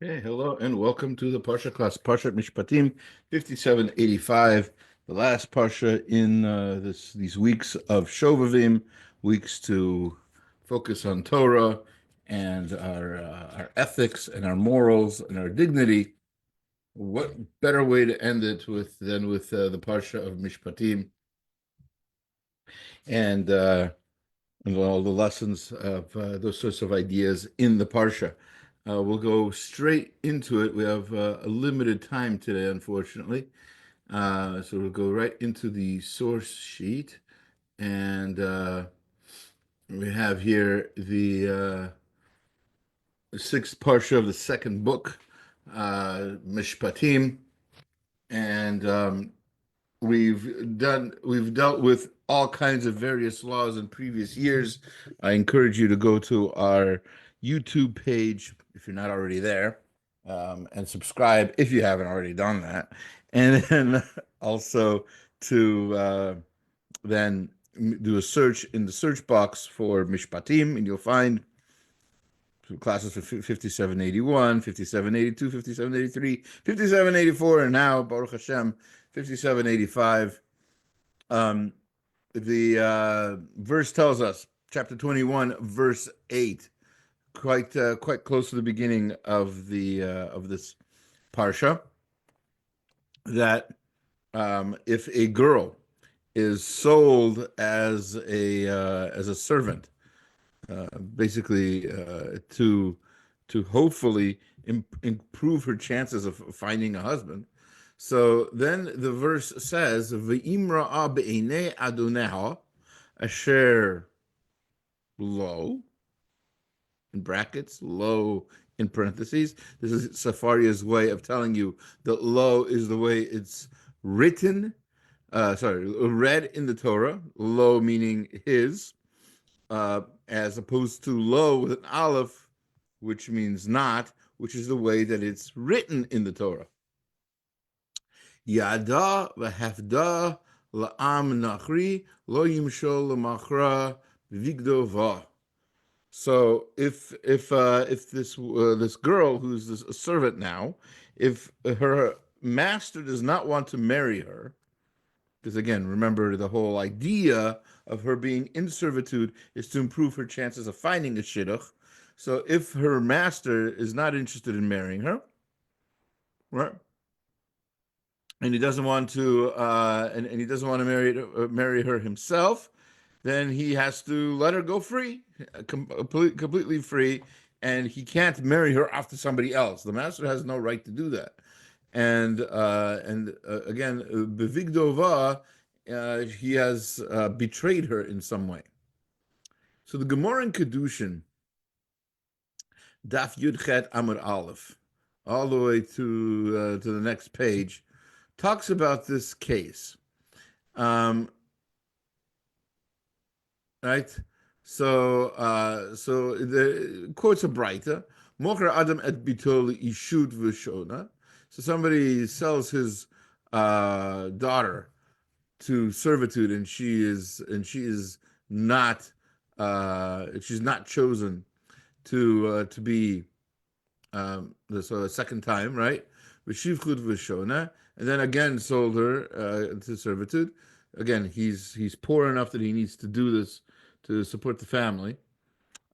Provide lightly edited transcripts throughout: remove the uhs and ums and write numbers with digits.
Hey, hello, and welcome to the Parsha class, Parsha Mishpatim 5785, the last Parsha in these weeks of Shovavim, weeks to focus on Torah and our ethics and our morals and our dignity. What better way to end it than with the Parsha of Mishpatim and all the lessons of those sorts of ideas in the Parsha. We'll go straight into it. We have a limited time today, unfortunately. So we'll go right into the source sheet. And we have here the sixth Parsha of the second book, Mishpatim. And we've dealt with all kinds of various laws in previous years. I encourage you to go to our YouTube page if you're not already there, and subscribe if you haven't already done that. And then also to then do a search in the search box for Mishpatim, and you'll find classes for 5781, 5782, 5783, 5784, and now, Baruch Hashem, 5785. The verse tells us, chapter 21, verse 8, quite close to the beginning of this parsha, that if a girl is sold as a servant, basically to hopefully improve her chances of finding a husband. So then the verse says, "V'imra'a be'enei adoneha asher lo," in brackets, lo in parentheses. This is Safaria's way of telling you that lo is the way it's written, read in the Torah, lo meaning his, as opposed to lo with an aleph, which means not, which is the way that it's written in the Torah. Yada v'hafda la'am nachri lo yimshol l'machra vigdova. So if this girl who's a servant now, if her master does not want to marry her, because again, remember the whole idea of her being in servitude is to improve her chances of finding a shidduch. So if her master is not interested in marrying her, right, and he doesn't want to, and he doesn't want to marry her himself, then he has to let her go free, completely free, and he can't marry her off to somebody else. The master has no right to do that. And again, bevigdova, he has betrayed her in some way. So the Gemara in Kedushin, Daf Yudchet Amud Aleph, all the way to the next page, talks about this case. Right? So the quotes a Braita, Mocher Adam et bitol ishut v'shona. So somebody sells his daughter to servitude, and she's not chosen to be so a second time, right? V'shivchut v'shona, and then again sold her to servitude. Again, he's poor enough that he needs to do this to support the family.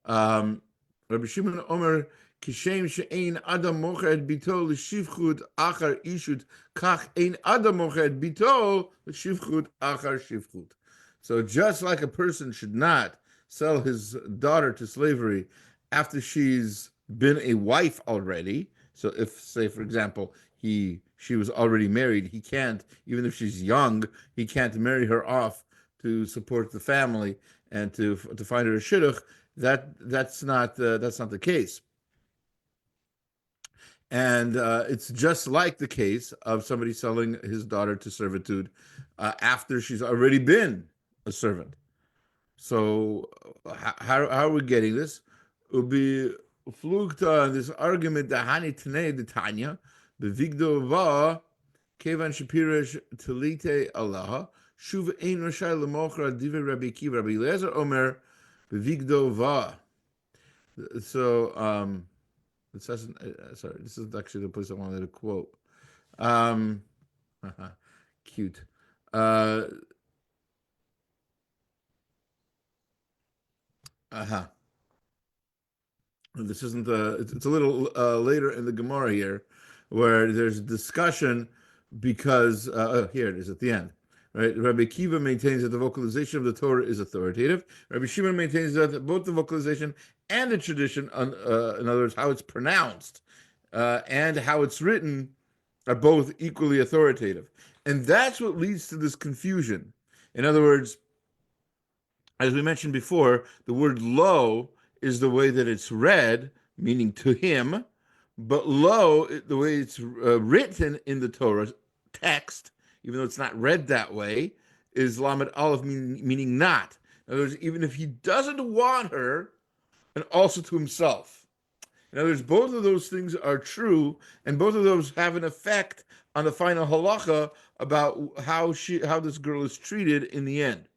Rabbi Shimon Omer, Kishem she'ein adam mocher et bito l'shivchut achar ishut, kach ein adam mocher et bito l'shivchut achar shivchut. So just like a person should not sell his daughter to slavery after she's been a wife already. So if, say, for example, she was already married, he can't, even if she's young, he can't marry her off to support the family and to find her a shidduch. That's not the case. And it's just like the case of somebody selling his daughter to servitude after she's already been a servant. So how are we getting this? Ubi flugta this argument that hani tnei the Tanya bevigdo va kevan shapirish telite Allah shuv ein rashai lemochra divrei Rabbi Akiva Rabbi Eliezer Omer bevigdo va. So This hasn't. Sorry, this is actually the place I wanted to quote. Um, cute. Uh, uh-huh. This isn't it's a little later in the Gemara here, where there's a discussion because here it is at the end. Right, Rabbi Kiva maintains that the vocalization of the Torah is authoritative. Rabbi Shimon maintains that both the vocalization and the tradition, in other words, how it's pronounced and how it's written, are both equally authoritative. And that's what leads to this confusion. In other words, as we mentioned before, the word lo is the way that it's read, meaning to him, but lo, the way it's written in the Torah text, even though it's not read that way, is lamed aleph, meaning not. In other words, even if he doesn't want her, and also to himself. In other words, both of those things are true, and both of those have an effect on the final halacha about how this girl is treated in the end.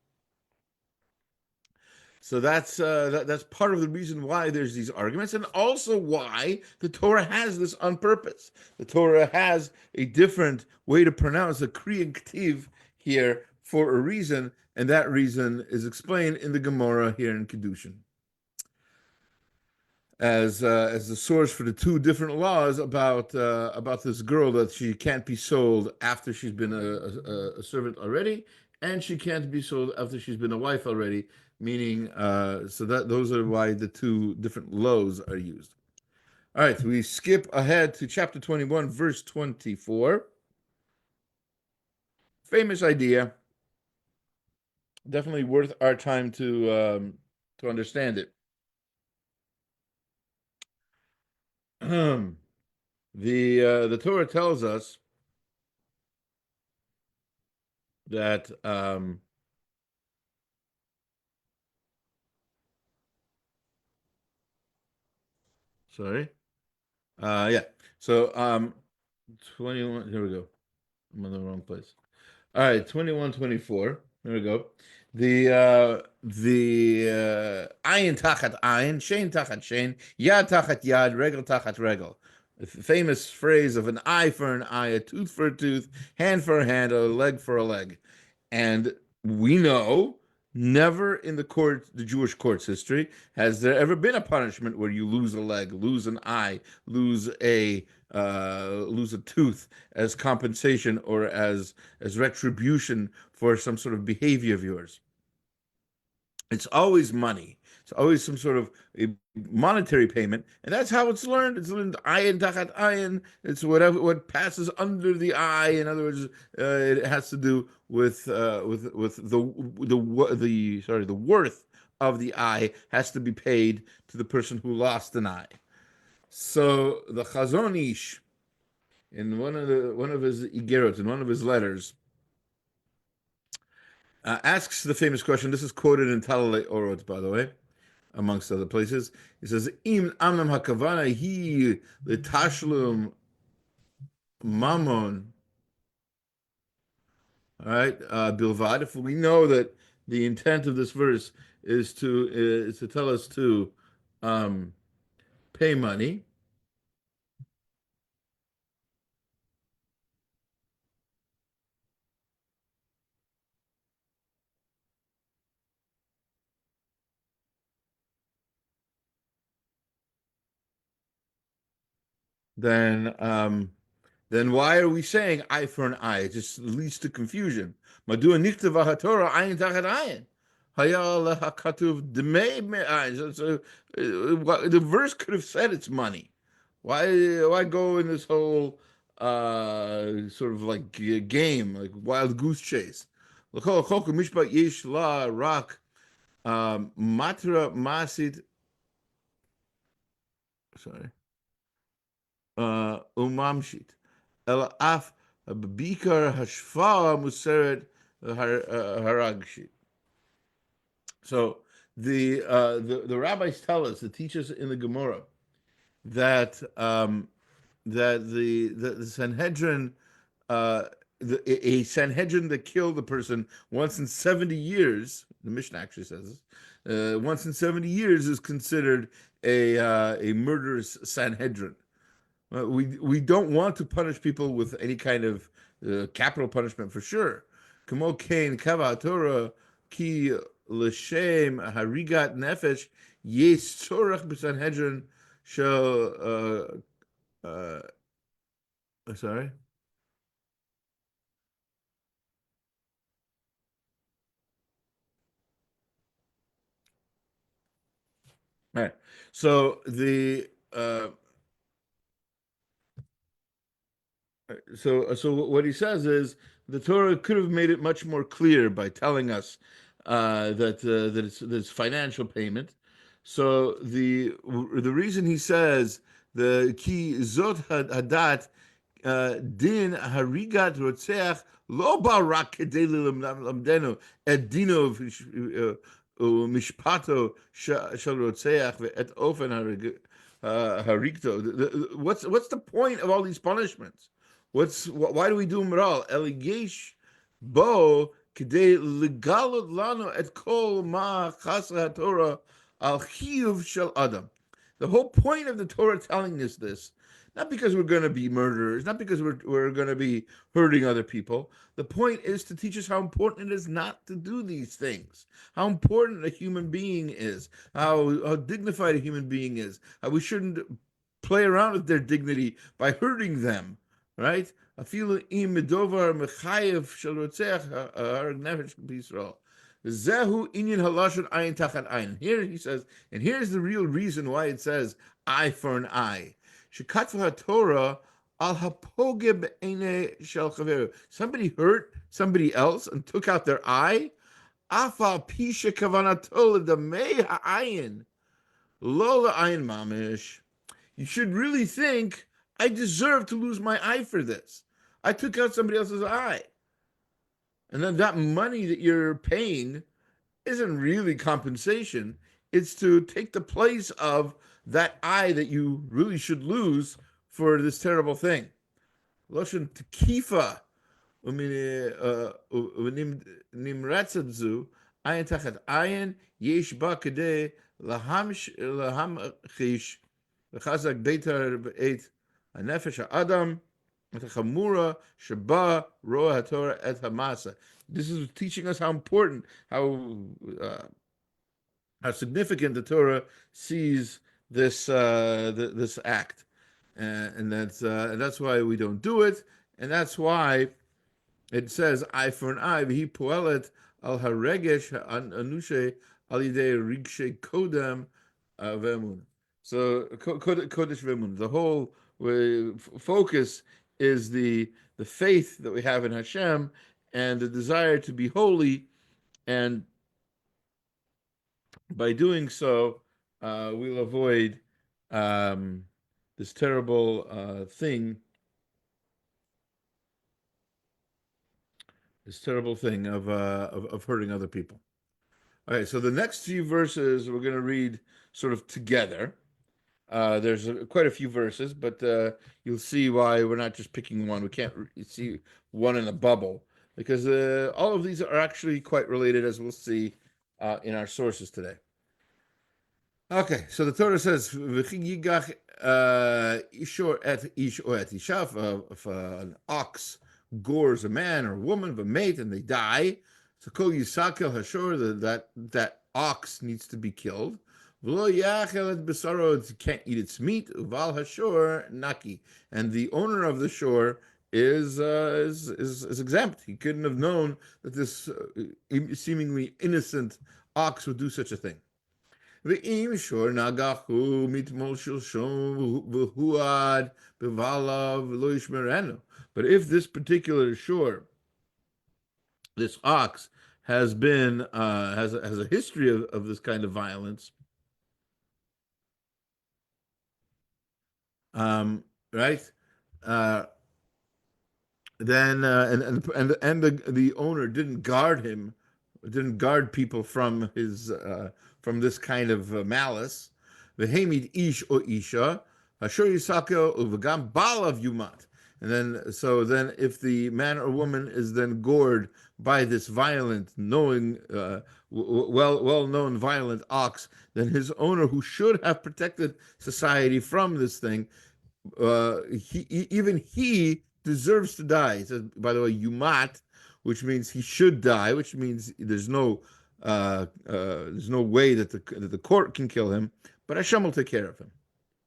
So that's part of the reason why there's these arguments, and also why the Torah has this on purpose. The Torah has a different way to pronounce the Kri and Ktiv here for a reason, and that reason is explained in the Gemara here in Kedushin as the source for the two different laws about this girl, that she can't be sold after she's been a servant already, and she can't be sold after she's been a wife already. Meaning, so that those are why the two different laws are used. All right, we skip ahead to chapter 21, verse 24. Famous idea. Definitely worth our time to understand it. The Torah tells us that sorry, yeah. So 21. Here we go. I'm in the wrong place. All right, 21-24. There we go. Ayin tachat ayin, shein tachat shein, yad tachat yad, regel tachat regel. The famous phrase of an eye for an eye, a tooth for a tooth, hand for a hand, a leg for a leg. And we know never in the Jewish court's history, has there ever been a punishment where you lose a leg, lose an eye, lose a tooth as compensation or as retribution for some sort of behavior of yours. It's always money. It's always some sort of a monetary payment, and that's how it's learned. It's learned ayin tachat ayin. It's what passes under the eye. In other words, it has to do with the worth of the eye has to be paid to the person who lost an eye. So the Chazon Ish, in one of his igerot, in one of his letters, asks the famous question. This is quoted in Talalei Orot, by the way, amongst other places. He says, "Im amnam hakavana hi letashlum mamon." All right, bilvad. If we know that the intent of this verse is to tell us to pay money, then why are we saying eye for an eye? It just leads to confusion. Madua niktava haTorah ayin tachat ayin. Hayal hakatuv demei me'ayin. So the verse could have said it's money. Why go in this whole sort of like game, like wild goose chase? L'chol chok mishpat yesh la rak matra masid. Sorry. Umamshit. El af bikar hashfa museret haragshit. So the rabbis tell us, the teachers in the Gemara, that the Sanhedrin, a Sanhedrin that killed the person once in 70 years, the Mishnah actually says this, once in 70 years is considered a murderous Sanhedrin. We don't want to punish people with any kind of capital punishment for sure. Kamo kain kava Torah ki l'shem harigat nefesh yes tzorach b'Sanhedrin shel sorry. All right. So so what he says is the Torah could have made it much more clear by telling us that it's financial payment. So the reason he says the ki zot hadat din harigat rotzeach lo ba rak kedei lamdenu et dino mishpato shel rotzeach ve'et ofen harigto. What's the point of all these punishments? Why do we do them at all? Eligesh bo kedei legalot lano et kol ma chasa Torah al chiyuv shel adam. The whole point of the Torah telling us this, not because we're going to be murderers, not because we're going to be hurting other people. The point is to teach us how important it is not to do these things, how important a human being is, how dignified a human being is, how we shouldn't play around with their dignity by hurting them, right? Afilu im medovar mechayev shel rotzeach harag nefesh b'Yisrael. Zehu inyan halashon ayin tachat ayin. Here he says, and here's the real reason why it says eye for an eye. Shekatva Torah al hapogeb ene shel chaveru. Somebody hurt somebody else and took out their eye. Afal pisha kavanato ledamei ha'ayin lo la'ayin mamish. You should really think, I deserve to lose my eye for this. I took out somebody else's eye. And then that money that you're paying isn't really compensation. It's to take the place of that eye that you really should lose for this terrible thing. Loshen tekifa nimratzat zu ayin tachat ayin yesh ba kedei lahamchish v'chazak beitar b'eit hanefesh ha'adam v'tachamura sheba roa haTorah et hamasa. This is teaching us how important, how significant the Torah sees this this act, and that's why we don't do it, and that's why it says eye for an eye. V'hi poelet al haregesh anushe al yidei rigshe kodem ve'emun. So kodesh ve'emun. The whole focus is the faith that we have in Hashem and the desire to be holy, and by doing so, we'll avoid this terrible thing. This terrible thing of hurting other people. All right, so the next few verses we're going to read sort of together. There's quite a few verses, but you'll see why we're not just picking one. We can't see one in a bubble, because all of these are actually quite related, as we'll see in our sources today. Okay, so the Torah says, "V'chigigach ishor et ish or et isha." If an ox gores a man or a woman, a mate, and they die, so kol yisakel hashor, that ox needs to be killed. V'lo yachel et besaro, it can't eat its meat. Uval hashor naki, and the owner of the shore is exempt. He couldn't have known that this seemingly innocent ox would do such a thing. Ve'im shor nagachu mitmol shilshom v'huad b'valav lo yishmerenu. But if this particular shore, this ox, has been has a history of this kind of violence, right? Then and the owner didn't guard him, didn't guard people from his from this kind of malice. V'hemid ish or isha hashor yisakel uv'gam balav yumat. And then if the man or woman is then gored by this violent, well known violent ox, then his owner, who should have protected society from this thing, even he deserves to die. He says, by the way, yumat, which means he should die, which means there's no way that the court can kill him, but Hashem will take care of him.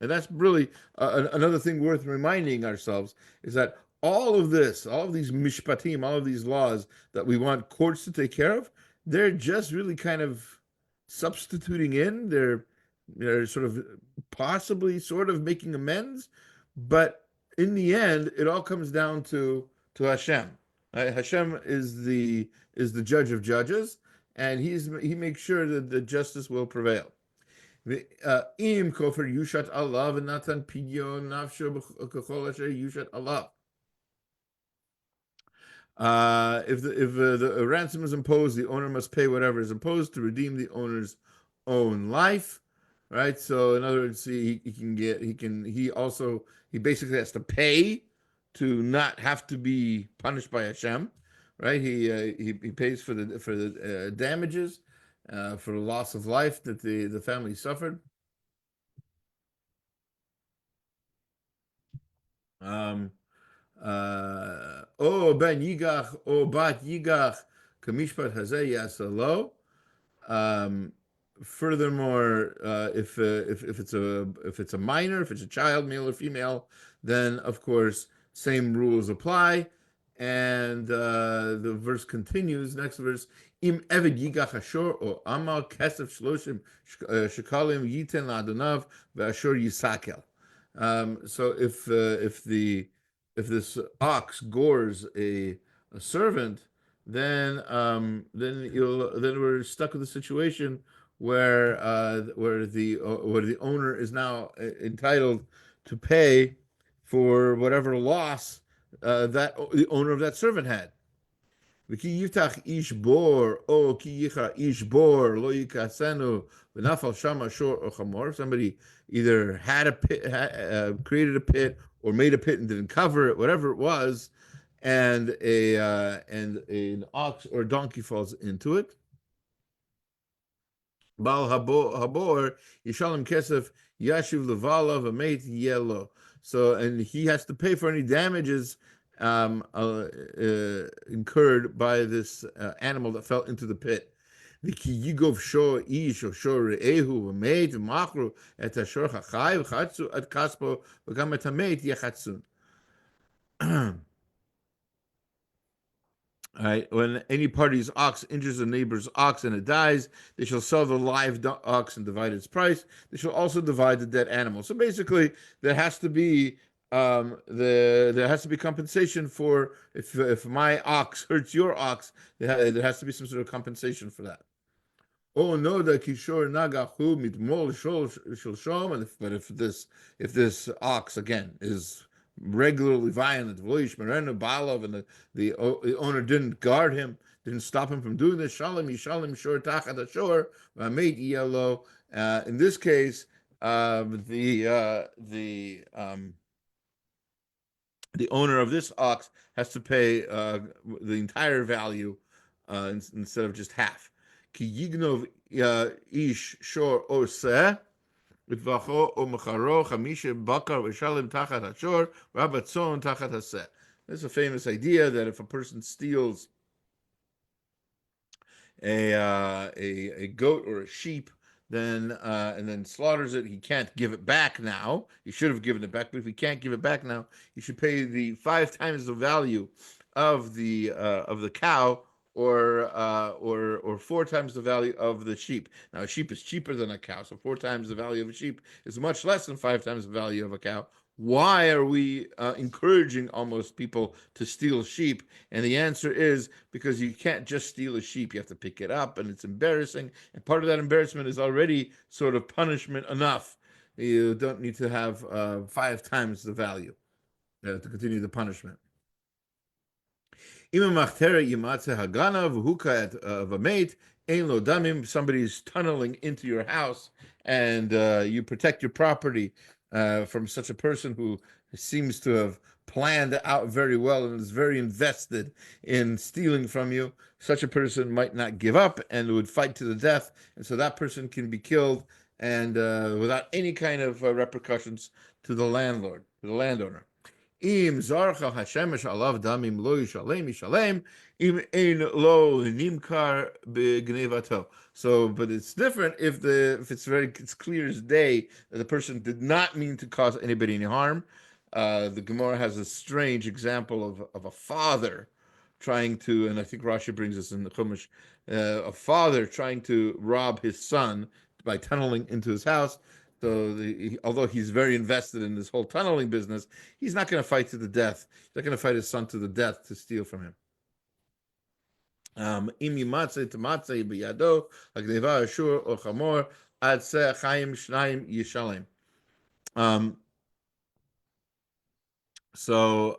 And that's really another thing worth reminding ourselves, is that all of this, all of these mishpatim, all of these laws that we want courts to take care of, they're just really kind of substituting in. They're sort of possibly sort of making amends, but in the end, it all comes down to Hashem. Hashem is the judge of judges, and he makes sure that the justice will prevail. Im kofer yushat alav and natan pidyon nafsho k'chol asher yushat alav. If the ransom is imposed, the owner must pay whatever is imposed to redeem the owner's own life, right? So in other words, he basically has to pay to not have to be punished by Hashem, right? He pays for the damages, for the loss of life that the family suffered. O ben yigach o bat yigach kamishpat hazeh yasalo. Furthermore, if it's a minor, if it's a child, male or female, then of course same rules apply. And the verse continues. Next verse: Im eved yigach ashor o amal kesef shloshim shekalim yiten la'adonav ve'ashor yisakel. So if this ox gores a servant, then we're stuck with a situation where the owner is now entitled to pay for whatever loss that the owner of that servant had. Somebody either had a pit, created a pit, or made a pit and didn't cover it, whatever it was, and an ox or donkey falls into it. Bal habor yishalem kesef yashiv levala v'meit yelo. So, and he has to pay for any damages incurred by this animal that fell into the pit. All right, when any party's ox injures a neighbor's ox and it dies, they shall sell the live ox and divide its price. They shall also divide the dead animal. So basically, there has to be compensation for if my ox hurts your ox. There has to be some sort of compensation for that. Oh no, the kishor nagahu mitmol shom. But if this ox again is regularly violent, and the owner didn't guard him, didn't stop him from doing this, shalom yishalom shor tachat shor made yellow. In this case, the owner of this ox has to pay the entire value instead of just half. Ki yignov ish shor oseh. There's a famous idea that if a person steals a goat or a sheep, then and then slaughters it, he can't give it back now. He should have given it back, but if he can't give it back now, he should pay the 5 times the value of the cow, or 4 times the value of the sheep. Now, a sheep is cheaper than a cow, so 4 times the value of a sheep is much less than 5 times the value of a cow. Why are we encouraging almost people to steal sheep? And the answer is because you can't just steal a sheep. You have to pick it up, and it's embarrassing. And part of that embarrassment is already sort of punishment enough. You don't need to have 5 times the value to continue the punishment. Somebody's tunneling into your house, and you protect your property from such a person who seems to have planned out very well and is very invested in stealing from you. Such a person might not give up and would fight to the death, and so that person can be killed and without any kind of repercussions to the landlord, to the landowner. Im zarcha hashemesh alav damim lo yishalem yishalem im ein lo nimkar begnevato. So, but it's different if it's clear as day that the person did not mean to cause anybody any harm. The Gemara has a strange example of a father trying to, and I think Rashi brings this in the Chumash, a father trying to rob his son by tunneling into his house. So, although he's very invested in this whole tunneling business, he's not going to fight to the death. He's not going to fight his son to the death to steal from him. Imi matzeh tamatzeh biyado agdeva ashur or chamor ad chaim shnayim yishalem. So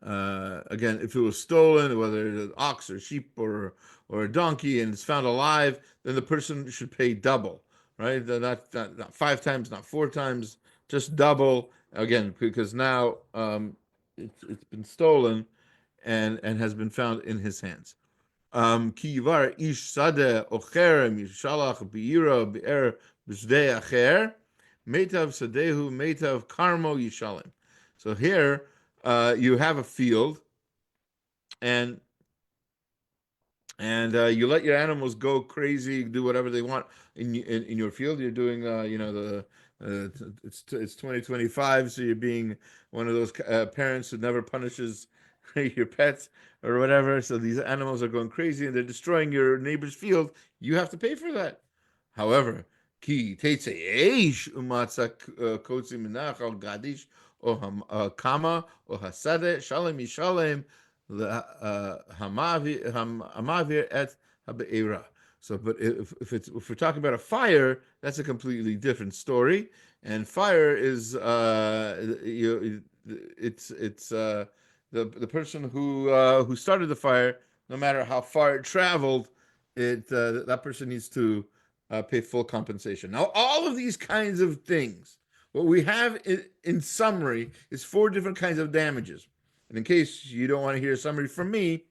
again, if it was stolen, whether it's an ox or sheep or a donkey, and it's found alive, then the person should pay double, right? Not 5 times, not 4 times, just double. Again, because now it's been stolen and has been found in his hands. Ki yivar ish sadeh ocher mishalach biira be'er b'zdei acher metav sadehu metav karmo yishalem. So here you have a field, and you let your animals go crazy, do whatever they want in your field. You're doing it's 2025, so you're being one of those parents who never punishes your pets or whatever. So these animals are going crazy and they're destroying your neighbor's field. You have to pay for that. However, ki eish umatzak kotzi minach al gadish or kama or hasade shalem yishalem hamavir et habeira. So, but if we're talking about a fire, that's a completely different story. And fire is it's the person who started the fire. No matter how far it traveled, that person needs to pay full compensation. Now, all of these kinds of things, what we have in summary is 4 different kinds of damages. And in case you don't want to hear a summary from me,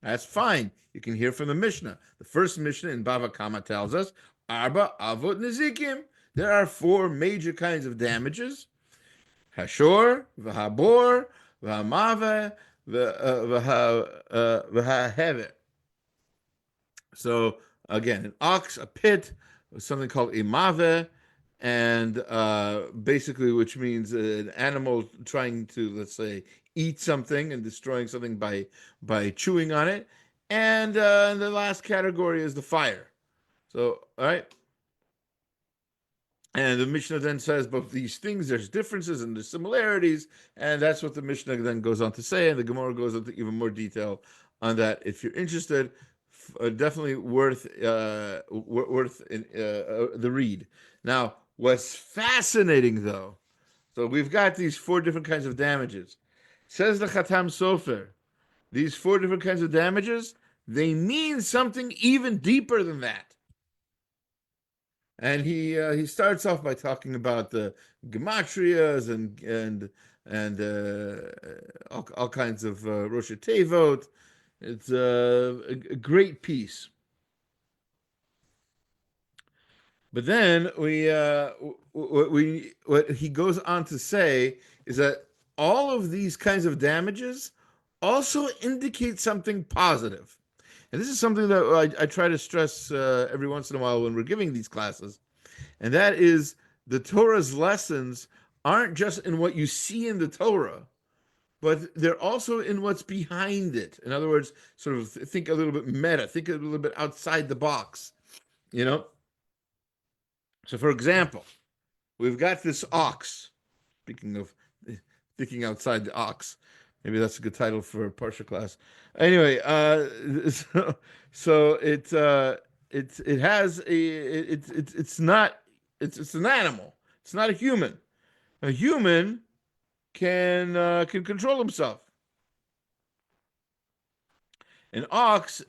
that's fine. You can hear from the Mishnah. The first Mishnah in Bava Kama tells us, Arba Avot Nezikim. There are 4 major kinds of damages. Hashor, V'habor, V'hamave, V'hahevet. So, again, an ox, a pit, something called a mave, and basically which means an animal trying to, let's say, eat something and destroying something by chewing on it. And the last category is the fire. So, all right. And the Mishnah then says both these things, there's differences and there's similarities, and that's what the Mishnah then goes on to say, and the Gemara goes into even more detail on that. If you're interested, definitely worth the read. Now, what's fascinating though, so we've got these 4 different kinds of damages. Says the Khatam Sofer, these 4 different kinds of damages, they mean something even deeper than that. And he starts off by talking about the gematrias and all kinds of Rosh Tevot. It's a great piece. But then what he goes on to say is that all of these kinds of damages also indicate something positive. And this is something that I try to stress every once in a while when we're giving these classes. And that is the Torah's lessons aren't just in what you see in the Torah, but they're also in what's behind it. In other words, sort of think a little bit meta, think a little bit outside the box, you know? So, for example, we've got this ox. Speaking of thinking outside the ox, maybe that's a good title for a Parsha class. Anyway, so it's an animal. It's not a human. A human can control himself. An ox,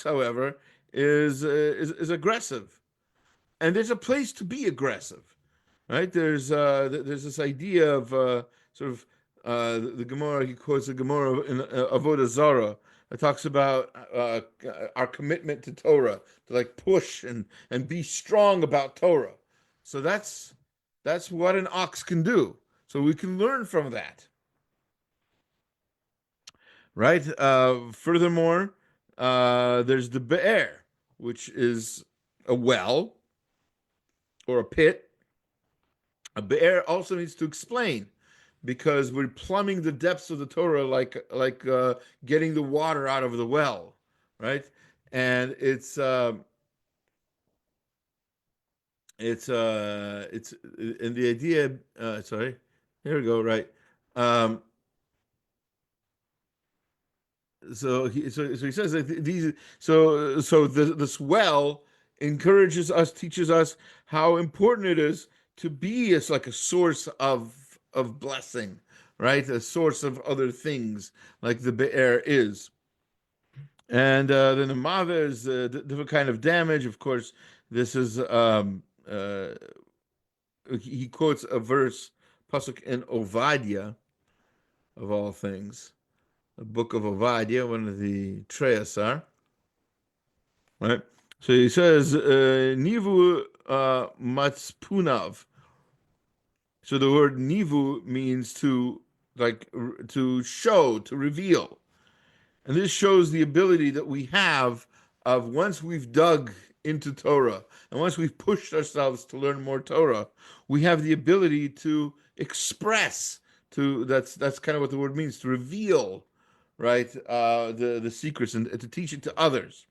however, is aggressive. And there's a place to be aggressive, right? There's this idea of sort of the Gemara. He quotes the Gemara in Avodah Zarah. It talks about our commitment to Torah, to like push and be strong about Torah. So that's what an ox can do. So we can learn from that, right? Furthermore, there's the be'er, which is a well or a pit. A be'er also needs to explain because we're plumbing the depths of the Torah like getting the water out of the well, right? And it's and the idea. Sorry, here we go. Right. Um, so he says that these this well encourages us, teaches us how important it is to be as like a source of blessing, right? A source of other things like the be'er is. And then the maver is a different kind of damage. Of course, this is he quotes a verse pasuk in Ovadia of all things, the book of Ovadia, one of the Treyasar, right? So he says, Nivu Matspunav. So the word Nivu means to to show, to reveal. And this shows the ability that we have of once we've dug into Torah and once we've pushed ourselves to learn more Torah, we have the ability to express, to that's kind of what the word means, to reveal, right? The secrets and to teach it to others.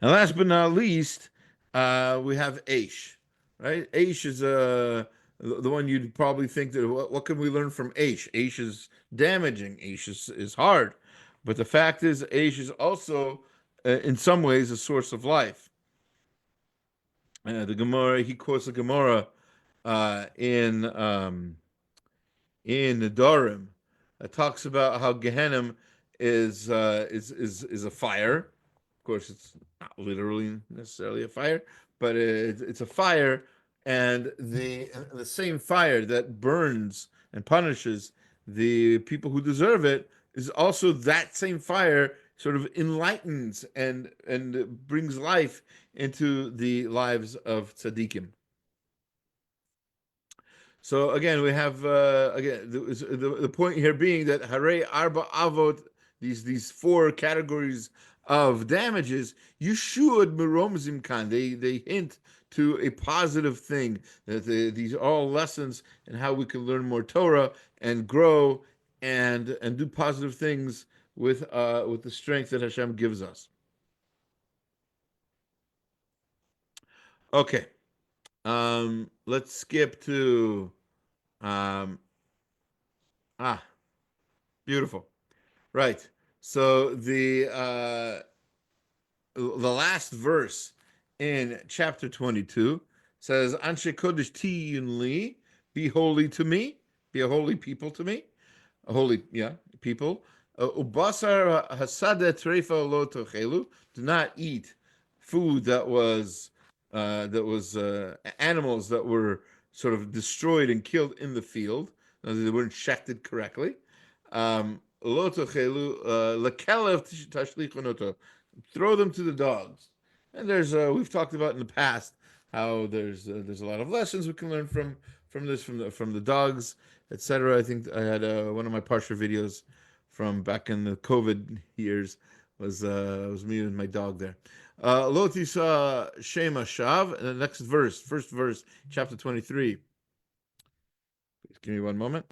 And last but not least, we have Aish, right? Aish is the one you'd probably think that what can we learn from Aish? Aish is damaging. Aish is hard, but the fact is, Aish is also in some ways a source of life. The Gemara, he quotes the Gemara in the Dorim. It talks about how Gehenna is a fire. Of course, it's not literally necessarily a fire, but it's a fire, and the same fire that burns and punishes the people who deserve it is also that same fire sort of enlightens and brings life into the lives of tzaddikim. So again, we have the point here being that Hare Arba Avot, these four categories of damages, you should meromzim kan. They hint to a positive thing, that these are all lessons in how we can learn more Torah and grow and do positive things with the strength that Hashem gives us. Okay, let's skip to ah, beautiful. Right. So the last verse in chapter 22 says, Anshe Kodesh Tiyun Li, be holy to me, be a holy people to me, a holy, people. Ubasar Hasada Trefa Lo Tochelu, do not eat food that was animals that were sort of destroyed and killed in the field. They weren't shechted correctly. Lo tochelu lekelev tashlichonoto. Throw them to the dogs. And there's we've talked about in the past how there's a lot of lessons we can learn from the dogs, etc. I think I had one of my Parsha videos from back in the COVID years was me and my dog there. Lo tisa shema shav. And the next verse, first verse, chapter 23. Please give me one moment.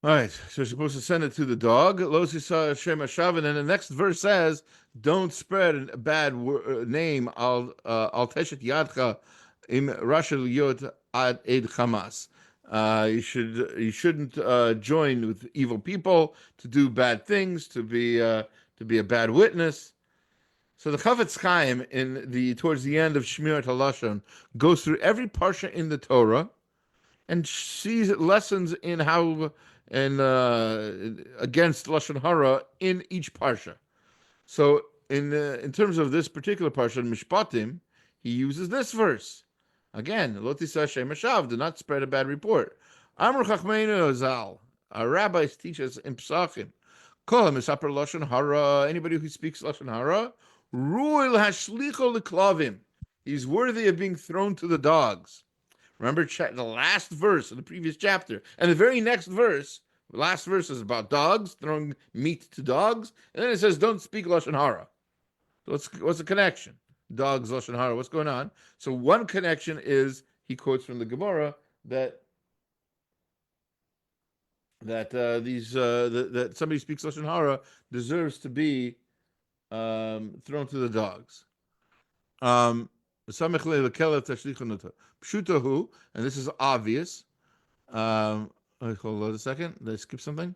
All right, so you're supposed to send it to the dog. Lo tisa shema shav. And then the next verse says, don't spread a bad name al teshet yadcha im rashel yot ad ed chamas. You shouldn't join with evil people to do bad things, to be a bad witness. So the Chafetz Chaim towards the end of Shmirat HaLashon goes through every parsha in the Torah and sees lessons in how and against lashon hara in each parsha. So in terms of this particular parsha, Mishpatim, he uses this verse again. Lo tisah shem hashav, do not spread a bad report. Amar Chachmeinu Zal, our rabbis teach us in Pesachim. Kol misaper lashon hara, anybody who speaks lashon hara, ruil hashlicho leklavim, he's worthy of being thrown to the dogs. Remember the last verse of the previous chapter, and the very next verse, the last verse is about dogs, throwing meat to dogs, and then it says, don't speak lashon hara. So what's the connection? Dogs, lashon hara, what's going on? So one connection is, he quotes from the Gemara, that somebody speaks lashon hara deserves to be thrown to the dogs. Pshutahu, and this is obvious. Hold on a second. Did I skip something?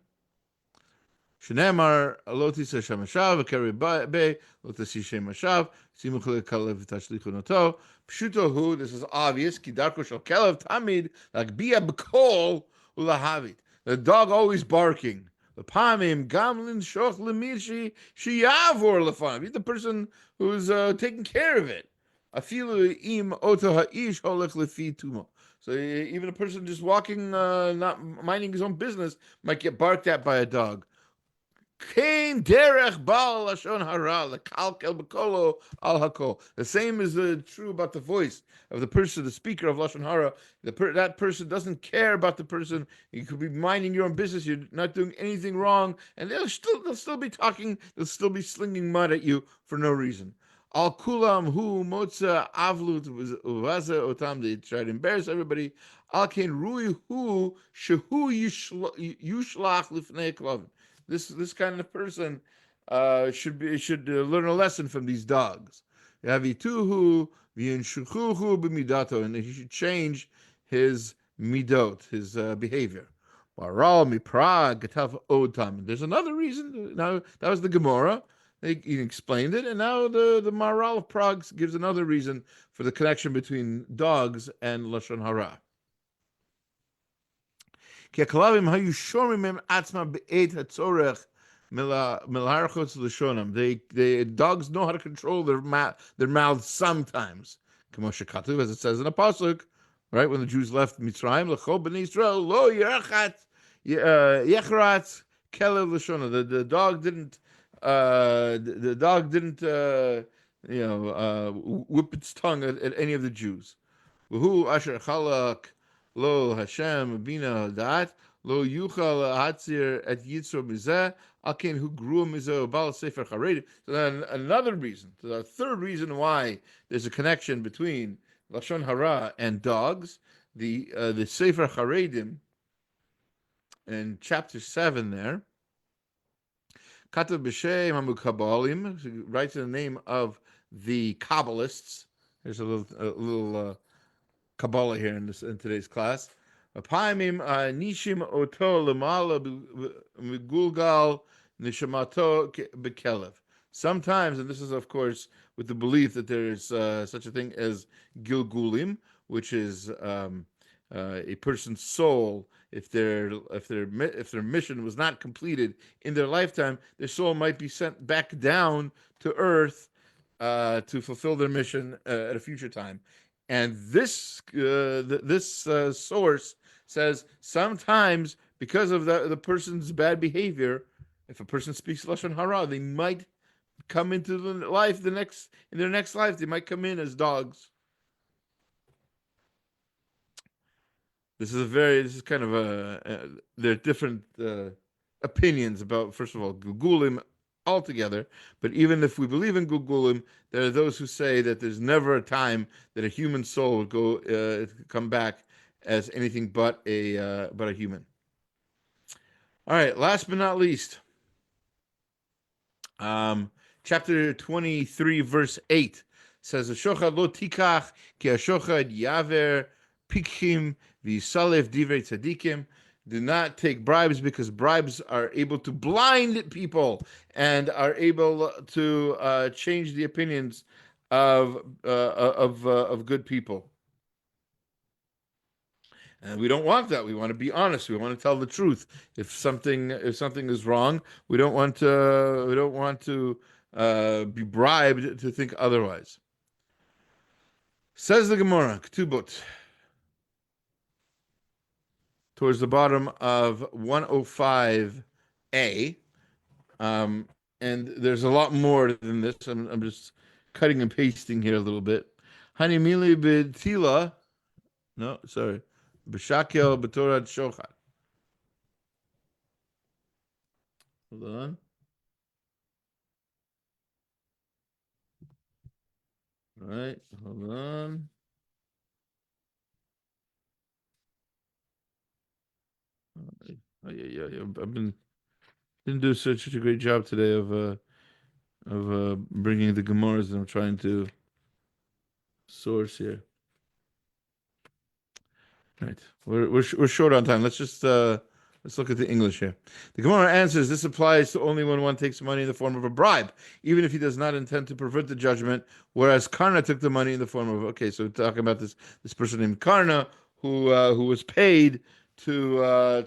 Shneimar lo tiseh shem hashav v'keri be lo tiseh shem hashav simuch lekalev tashlichu noto. Pshutahu, this is obvious. Ki darko shel kelev tamid lagbia b'kol ulahavit. The dog always barking. L'pamim gamlin shoch lemishi sheyavor lefanav. The person who's taking care of it. Afilu im oto ha'ish holech lefi tumo. So even a person just walking, not minding his own business, might get barked at by a dog. Kain derech bal lashon hara lekalkel b'kolo al hakol. The same is true about the voice of the person, the speaker of lashon hara. That person doesn't care about the person. You could be minding your own business. You're not doing anything wrong, and they'll still be talking. They'll still be slinging mud at you for no reason. Al kulam hu motza avlut uvaze otam. They try to embarrass everybody. Al ken rui hu shehu yushlach lifnei klavim. This kind of person should learn a lesson from these dogs. Yavituhu v'yinshuchuhu b'midato, and he should change his midot, his behavior. Waral miprag gatav otam. There's another reason. Now that was the Gemara. He explained it, and now the Maharal of Prague gives another reason for the connection between dogs and lashon hara. Ki hakalavim hayu shomrim mem atzma be'et hatzorech milharchotz lashonam. The dogs know how to control their mouths sometimes. Kamo shekatuv, as it says in a pasuk, right? When the Jews left Mitzrayim, l'chol b'nei Yisrael lo yechatz kelev lashonam. The dog didn't. Whip its tongue at any of the Jews. Who asher chalak lo H-Shem bina dat lo yuchal hatzir et yitzro mizeh aken who grew mizeh bal sefer charedim. So then another reason, the third reason why there's a connection between lashon hara and dogs, the sefer charedim in chapter 7 there. Katav b'shem hamukabalim, writes in the name of the Kabbalists. There's a little Kabbalah here in today's class. Apayimim nishim oto lemala migulgal nishamato bekelev. Sometimes, and this is of course with the belief that there is such a thing as gilgulim, which is a person's soul. If their mission was not completed in their lifetime, their soul might be sent back down to earth to fulfill their mission at a future time. And this source says sometimes because of the person's bad behavior, if a person speaks lashon hara, they might come into in their next life, they might come in as dogs. This is kind of there are different opinions about, first of all, Gugulim altogether. But even if we believe in Gugulim, there are those who say that there's never a time that a human soul would come back as anything but a human. All right, last but not least, chapter 23, verse 8 says, "Shochad lo tikach ki hashochad yaver pikchim v'yisalef divrei tzadikim." Do not take bribes, because bribes are able to blind people and are able to change the opinions of good people. And we don't want that. We want to be honest. We want to tell the truth. If something is wrong, we don't want to be bribed to think otherwise. Says the Gemara, Ketubot, towards the bottom of 105a. And there's a lot more than this. I'm just cutting and pasting here a little bit. Hani mili b'tila. No, sorry. B'shakel b'torad shochat. Hold on. All right, hold on. Yeah. I've didn't do such a great job today of bringing the Gemaras that I'm trying to source here. Right, we're short on time. Let's look at the English here. The Gemara answers, this applies to only when one takes money in the form of a bribe, even if he does not intend to pervert the judgment. Whereas Karna took the money in the form of, okay, so we're talking about this person named Karna who was paid to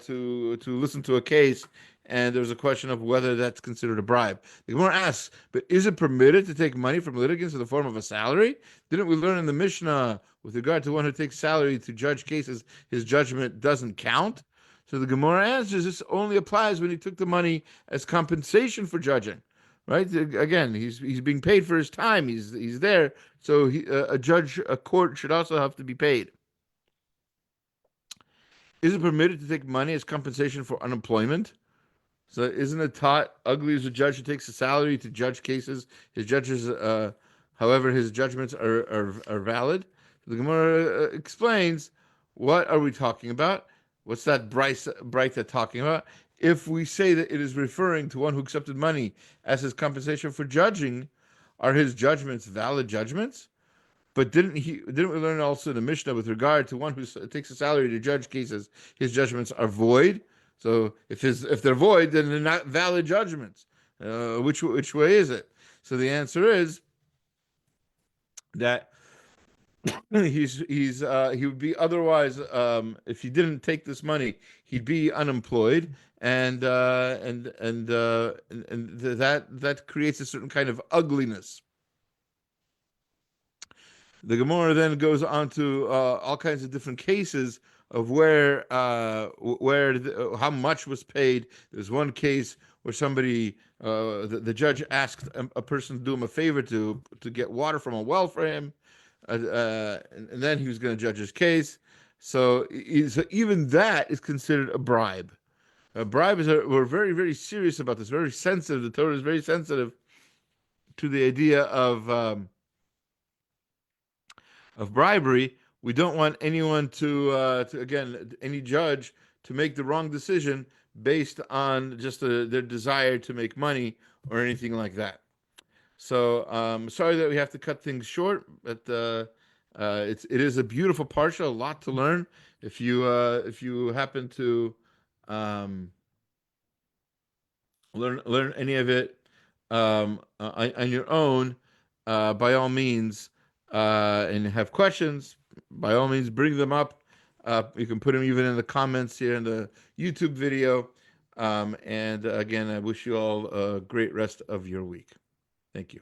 listen to a case, and there's a question of whether that's considered a bribe. The Gemara asks, but is it permitted to take money from litigants in the form of a salary? Didn't we learn in the Mishnah, with regard to one who takes salary to judge cases, his judgment doesn't count? So the Gemara answers, this only applies when he took the money as compensation for judging, right? Again, he's being paid for his time. He's there. So a court should also have to be paid. Is it permitted to take money as compensation for unemployment? So isn't it taught ugly is a judge who takes a salary to judge cases? His however, his judgments are valid. The Gemara explains, what are we talking about? What's that Breita talking about? If we say that it is referring to one who accepted money as his compensation for judging, are his judgments valid judgments? But didn't we learn also in the Mishnah, with regard to one who takes a salary to judge cases, his judgments are void? So if they're void, then they're not valid judgments. Which way is it? So the answer is that he would be otherwise, if he didn't take this money, he'd be unemployed, and that creates a certain kind of ugliness. The Gemara then goes on to all kinds of different cases of where how much was paid. There's one case where somebody, the judge asked a person to do him a favor to get water from a well for him, and then he was going to judge his case. So even that is considered a bribe. We're very, very serious about this, very sensitive. The Torah is very sensitive to the idea of bribery. We don't want anyone to again, any judge to make the wrong decision based on just their desire to make money or anything like that. So sorry that we have to cut things short, but it is a beautiful parsha, a lot to learn. If you happen to learn any of it on your own, by all means, and have questions, by all means, bring them up. You can put them even in the comments here in the YouTube video. And again, I wish you all a great rest of your week. Thank you.